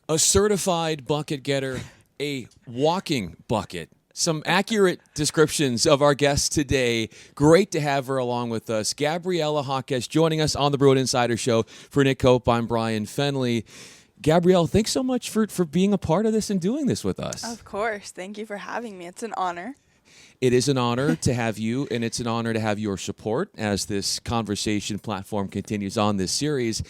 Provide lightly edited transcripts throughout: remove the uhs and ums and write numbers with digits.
A certified bucket getter, a walking bucket. Some accurate descriptions of our guest today. Great to have her along with us. Gabriela Jaquez joining us on the Bruin Insider Show. For Nick Koop, I'm Bryan Fenley. Gabrielle, thanks so much for being a part of this and doing this with us. Of course. Thank you for having me. It's an honor. It is an honor to have you, and it's an honor to have your support as this conversation platform continues on this series.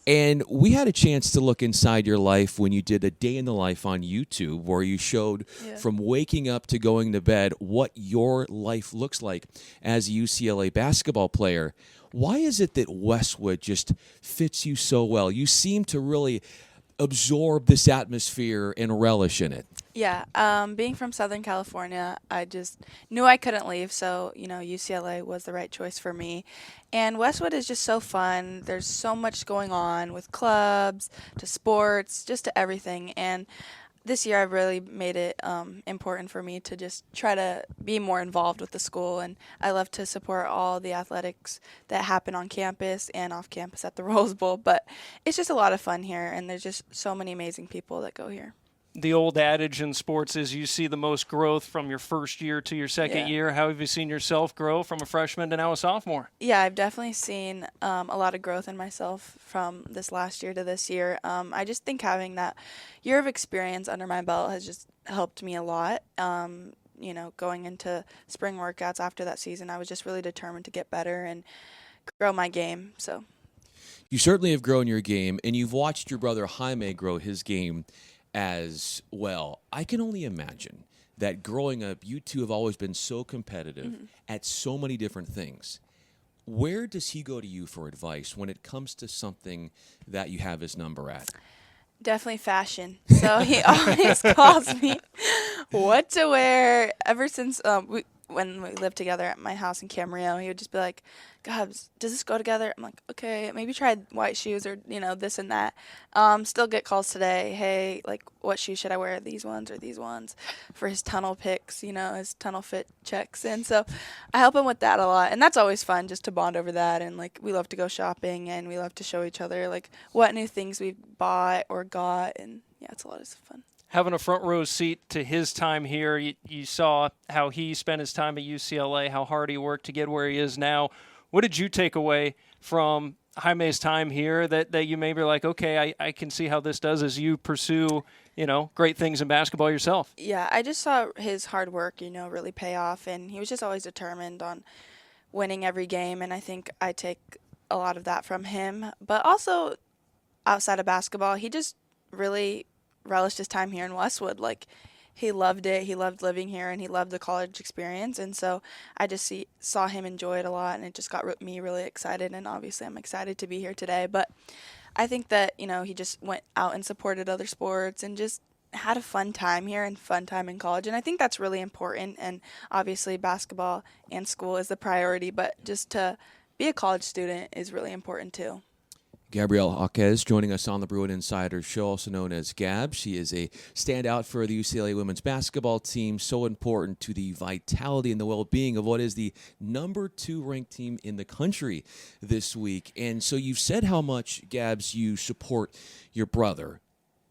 And we had a chance to look inside your life when you did a day in the life on YouTube, where you showed from waking up to going to bed what your life looks like as a UCLA basketball player. Why is it that Westwood just fits you so well? You seem to really absorb this atmosphere and relish in it. Yeah, being from Southern California, I just knew I couldn't leave, so, UCLA was the right choice for me. And Westwood is just so fun. There's so much going on with clubs, to sports, just to everything. And this year I've really made it important for me to just try to be more involved with the school, and I love to support all the athletics that happen on campus and off campus at the Rose Bowl. But it's just a lot of fun here, and there's just so many amazing people that go here. The old adage in sports is you see the most growth from your first year to your second year. How have you seen yourself grow from a freshman to now a sophomore? Yeah, I've definitely seen a lot of growth in myself from this last year to this year. I just think having that year of experience under my belt has just helped me a lot. Going into spring workouts after that season, I was just really determined to get better and grow my game. So, you certainly have grown your game, and you've watched your brother Jaime grow his game as well. I can only imagine that growing up, you two have always been so competitive at so many different things. Where does he go to you for advice when it comes to something that you have his number at? Definitely fashion. So he always calls me what to wear. Ever since when we lived together at my house in Camarillo, he would just be like, "Gabs, does this go together?" I'm like, "Okay, maybe try white shoes or this and that." Still get calls today. Hey, like, what shoes should I wear? These ones or these ones? For his tunnel picks, his tunnel fit checks. And so I help him with that a lot, and that's always fun just to bond over that. And like, we love to go shopping, and we love to show each other like what new things we've bought or got, and yeah, it's a lot of fun. Having a front row seat to his time here, you saw how he spent his time at UCLA, how hard he worked to get where he is now. What did you take away from Jaime's time here that you maybe are like, okay, I can see how this does as you pursue, great things in basketball yourself? Yeah, I just saw his hard work, really pay off, and he was just always determined on winning every game, and I think I take a lot of that from him. But also, outside of basketball, he just really relished his time here in Westwood. Like, he loved it. He loved living here, and he loved the college experience. And so I just saw him enjoy it a lot, and it just got me really excited. And obviously, I'm excited to be here today. But I think that he just went out and supported other sports and just had a fun time here and fun time in college. And I think that's really important. And obviously, basketball and school is the priority, but just to be a college student is really important too. Gabriela Jaquez joining us on the Bruin Insider Show, also known as Gab. She is a standout for the UCLA women's basketball team, so important to the vitality and the well-being of what is the number 2 ranked team in the country this week. And so you've said how much, Gabs, you support your brother.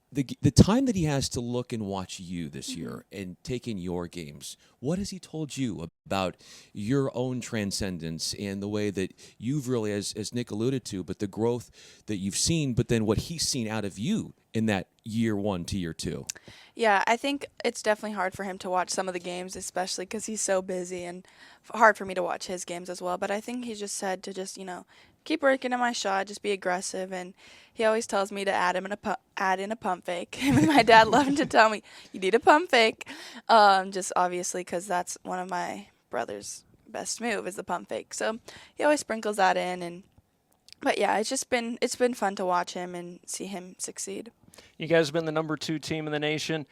The time that he has to look and watch you this year and take in your games, what has he told you about your own transcendence and the way that you've really, as Nick alluded to, but the growth that you've seen, but then what he's seen out of you in that year 1 to year 2? Yeah, I think it's definitely hard for him to watch some of the games, especially because he's so busy, and hard for me to watch his games as well. But I think he just said to just, keep working on my shot, just be aggressive. And he always tells me to add in a pump fake. Him and my dad love to tell me, you need a pump fake. Just obviously because that's one of my brother's best move is the pump fake. So he always sprinkles that in. But yeah, it's been fun to watch him and see him succeed. You guys have been the number 2 team in the nation.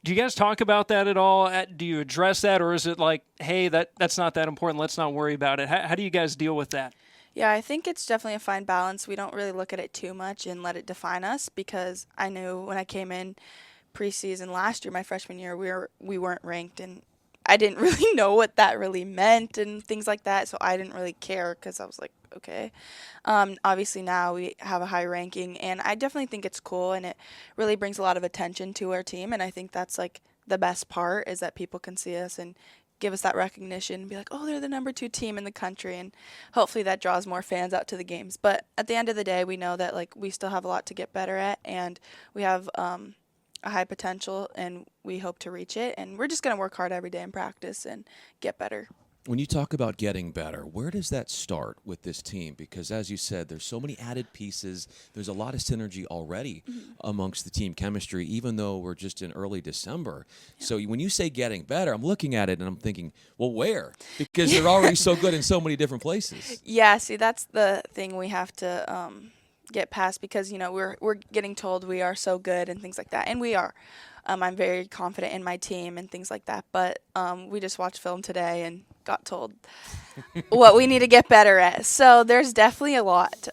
Do you guys talk about that at all? Do you address that, or is it like, hey, that's not that important, let's not worry about it? How do you guys deal with that? Yeah, I think it's definitely a fine balance. We don't really look at it too much and let it define us, because I knew when I came in preseason last year, my freshman year, we weren't ranked, and I didn't really know what that really meant and things like that, so I didn't really care because I was like, okay. Obviously now we have a high ranking, and I definitely think it's cool, and it really brings a lot of attention to our team, and I think that's like the best part is that people can see us and give us that recognition and be like, oh, they're the number 2 team in the country, and hopefully that draws more fans out to the games. But at the end of the day, we know that like we still have a lot to get better at, and we have a high potential, and we hope to reach it, and we're just going to work hard every day in practice and get better. When you talk about getting better, where does that start with this team? Because as you said, there's so many added pieces. There's a lot of synergy already amongst the team chemistry, even though we're just in early December. Yeah. So when you say getting better, I'm looking at it and I'm thinking, well, where? Because they're already so good in so many different places. Yeah, see, that's the thing we have to get past, because, you know, we're getting told we are so good and things like that, and we are. I'm very confident in my team and things like that, but we just watched film today and got told what we need to get better at. So there's definitely a lot.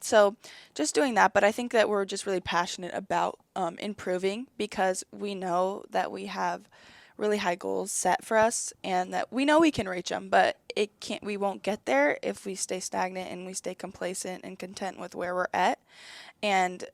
So just doing that, but I think that we're just really passionate about improving, because we know that we have really high goals set for us and that we know we can reach them, but we won't get there if we stay stagnant and we stay complacent and content with where we're at. And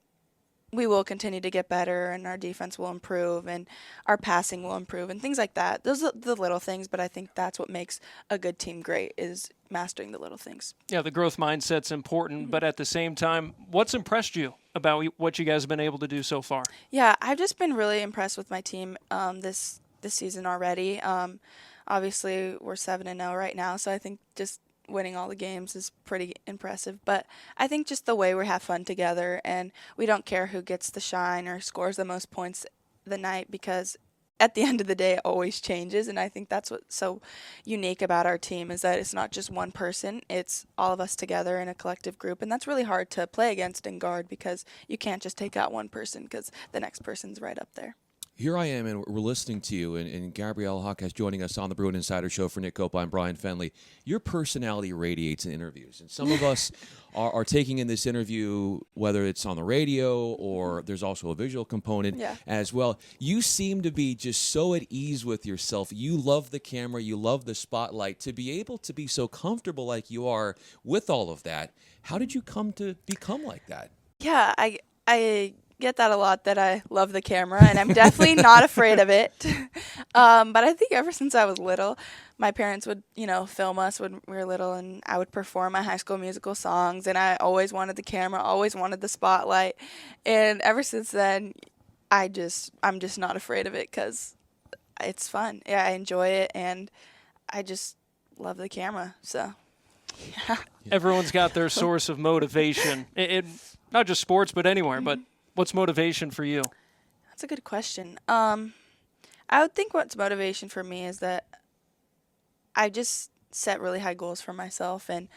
we will continue to get better, and our defense will improve, and our passing will improve, and things like that. Those are the little things, but I think that's what makes a good team great, is mastering the little things. Yeah, the growth mindset's important, but at the same time, what's impressed you about what you guys have been able to do so far? Yeah, I've just been really impressed with my team this season already. Obviously, we're 7-0 right now, so I think just winning all the games is pretty impressive, but I think just the way we have fun together, and we don't care who gets the shine or scores the most points the night, because at the end of the day it always changes, and I think that's what's so unique about our team, is that it's not just one person, it's all of us together in a collective group, and that's really hard to play against and guard, because you can't just take out one person because the next person's right up there. Here I am, and we're listening to you, and Gabriela Jaquez joining us on the Bruin Insider Show. For Koop, I'm Bryan Fenley. Your personality radiates in interviews, and some of us are taking in this interview, whether it's on the radio or there's also a visual component as well. You seem to be just so at ease with yourself. You love the camera. You love the spotlight. To be able to be so comfortable like you are with all of that, how did you come to become like that? Yeah, I get that a lot, that I love the camera, and I'm definitely not afraid of it. But I think ever since I was little, my parents would, film us when we were little, and I would perform my High School Musical songs, and I always wanted the camera, always wanted the spotlight. And ever since then, I'm just not afraid of it, because it's fun. Yeah, I enjoy it, and I just love the camera. So, yeah. Everyone's got their source of motivation. It not just sports, but anywhere. But what's motivation for you? That's a good question. I would think what's motivation for me is that I just set really high goals for myself, and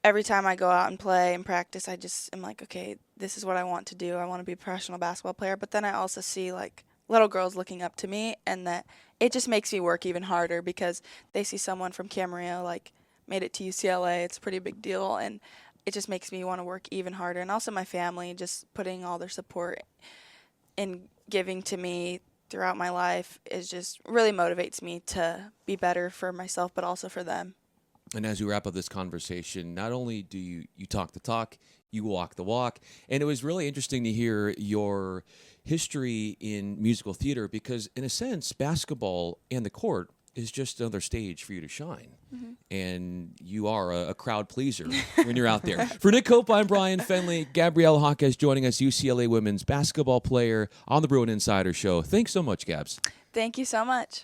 every time I go out and play and practice, I just am like, okay, this is what I want to do. I want to be a professional basketball player. But then I also see like little girls looking up to me, and that it just makes me work even harder, because they see someone from Camarillo like made it to UCLA. It's a pretty big deal, and it just makes me want to work even harder. And also my family, just putting all their support and giving to me throughout my life is just really motivates me to be better for myself, but also for them. And as we wrap up this conversation, not only do you talk the talk, you walk the walk. And it was really interesting to hear your history in musical theater, because in a sense, basketball and the court is just another stage for you to shine. And you are a crowd pleaser when you're out there. For Koop, I'm Bryan Fenley. Gabriela Jaquez joining us, UCLA women's basketball player on the Bruin Insider Show. Thanks so much, Gabs. Thank you so much.